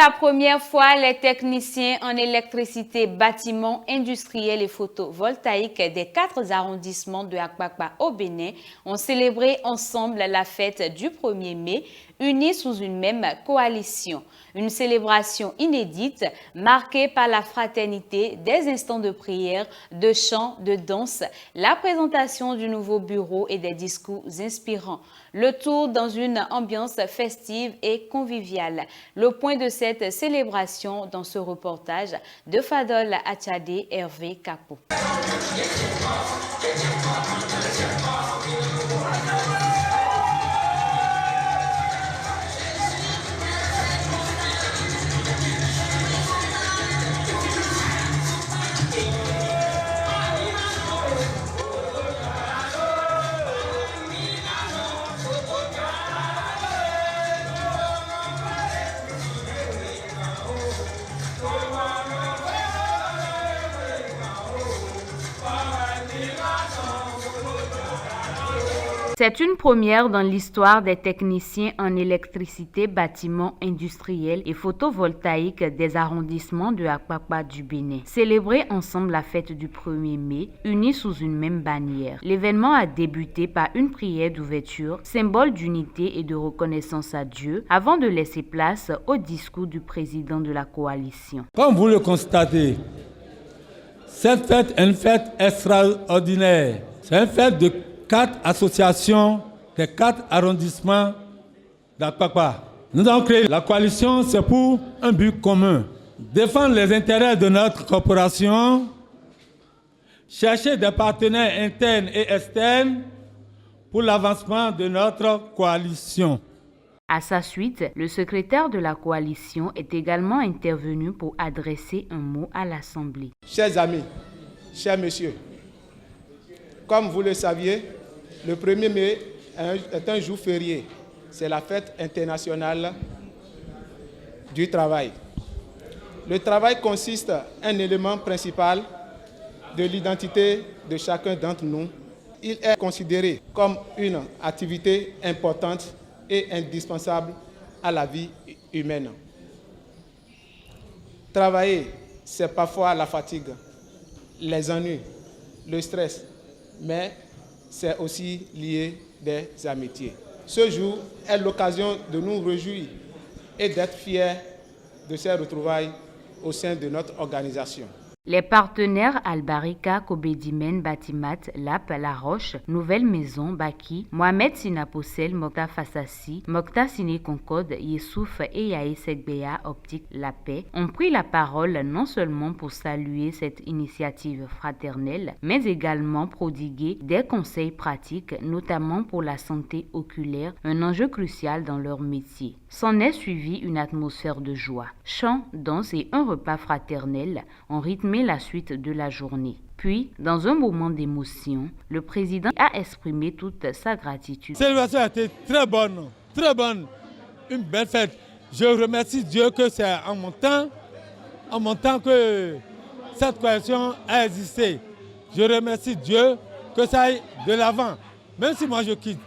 la première fois, les techniciens en électricité, bâtiments industriels et photovoltaïques des 4 arrondissements de Akpakpa au Bénin ont célébré ensemble la fête du 1er mai, unis sous une même coalition. Une célébration inédite marquée par la fraternité, des instants de prière, de chants, de danse, la présentation du nouveau bureau et des discours inspirants. Le tout dans une ambiance festive et conviviale. Le point de cette célébration dans ce reportage de Fadol Achade Hervé Capo. C'est une première dans l'histoire des techniciens en électricité, bâtiments industriels et photovoltaïques des arrondissements de Akpakpa du Bénin. Célébrer ensemble la fête du 1er mai, unis sous une même bannière. L'événement a débuté par une prière d'ouverture, symbole d'unité et de reconnaissance à Dieu, avant de laisser place au discours du président de la coalition. Comme vous le constatez, cette fête est une fête extraordinaire. C'est une fête de 4 associations des 4 arrondissements d'Akpakpa. Nous avons créé la coalition, c'est pour un but commun. Défendre les intérêts de notre corporation, chercher des partenaires internes et externes pour l'avancement de notre coalition. À sa suite, le secrétaire de la coalition est également intervenu pour adresser un mot à l'Assemblée. Chers amis, chers messieurs, comme vous le saviez, le 1er mai est un jour férié. C'est la fête internationale du travail. Le travail consiste en un élément principal de l'identité de chacun d'entre nous. Il est considéré comme une activité importante et indispensable à la vie humaine. Travailler, c'est parfois la fatigue, les ennuis, le stress, mais c'est aussi lié des amitiés. Ce jour est l'occasion de nous réjouir et d'être fiers de ces retrouvailles au sein de notre organisation. Les partenaires Albarika, Kobedimen, Batimat, Lap, La Roche, Nouvelle Maison, Baki, Mohamed Sinaposel, Mokta Fassassi, Mokta Sine Concorde, Yessouf et Yaé Segbea, Optique La Paix, ont pris la parole non seulement pour saluer cette initiative fraternelle, mais également prodiguer des conseils pratiques, notamment pour la santé oculaire, un enjeu crucial dans leur métier. S'en est suivi une atmosphère de joie. Chants, danse et un repas fraternel ont rythmé la suite de la journée. Puis, dans un moment d'émotion, le président a exprimé toute sa gratitude. Cette célébration a été très bonne, une belle fête. Je remercie Dieu que c'est en mon temps que cette coalition a existé. Je remercie Dieu que ça aille de l'avant, même si moi je quitte,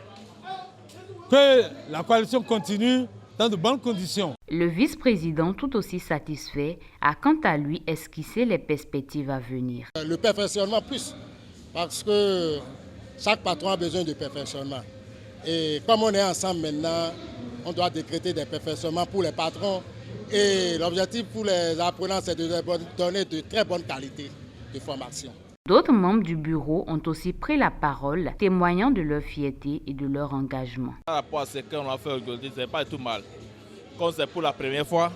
que la coalition continue dans de bonnes conditions. Le vice-président, tout aussi satisfait, a quant à lui esquissé les perspectives à venir. Le perfectionnement plus, parce que chaque patron a besoin de perfectionnement. Et comme on est ensemble maintenant, on doit décréter des perfectionnements pour les patrons. Et l'objectif pour les apprenants, c'est de donner de très bonnes qualités de formation. D'autres membres du bureau ont aussi pris la parole, témoignant de leur fierté et de leur engagement. Par rapport à ce qu'on a fait aujourd'hui, ce n'est pas tout mal. Comme c'est pour la première fois,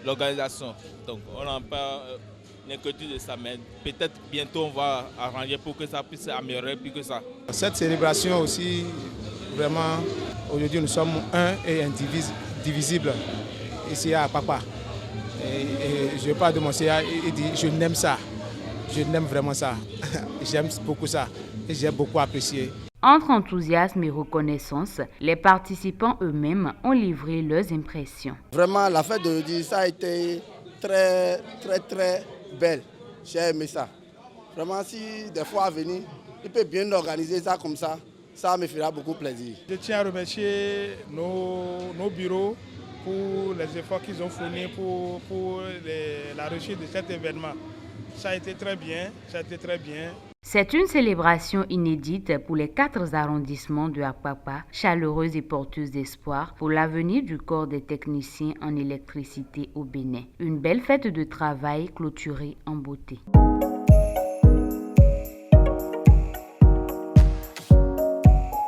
l'organisation. Donc on n'a pas l'inquiétude de ça, mais peut-être bientôt on va arranger pour que ça puisse améliorer plus que ça. Cette célébration aussi, vraiment, aujourd'hui nous sommes un et indivisibles ici à Akpakpa. Et je parle de mon CA, il dit je n'aime ça. Je n'aime vraiment ça. J'aime beaucoup ça et j'ai beaucoup apprécié. Entre enthousiasme et reconnaissance, les participants eux-mêmes ont livré leurs impressions. Vraiment, la fête d'aujourd'hui, ça a été très belle. J'ai aimé ça. Vraiment, si des fois à venir, il peut bien organiser ça comme ça me fera beaucoup plaisir. Je tiens à remercier nos bureaux pour les efforts qu'ils ont fournis pour la réussite de cet événement. Ça a été très bien, ça a été très bien. C'est une célébration inédite pour les 4 arrondissements de Apapa, chaleureuse et porteuse d'espoir pour l'avenir du corps des techniciens en électricité au Bénin. Une belle fête de travail clôturée en beauté.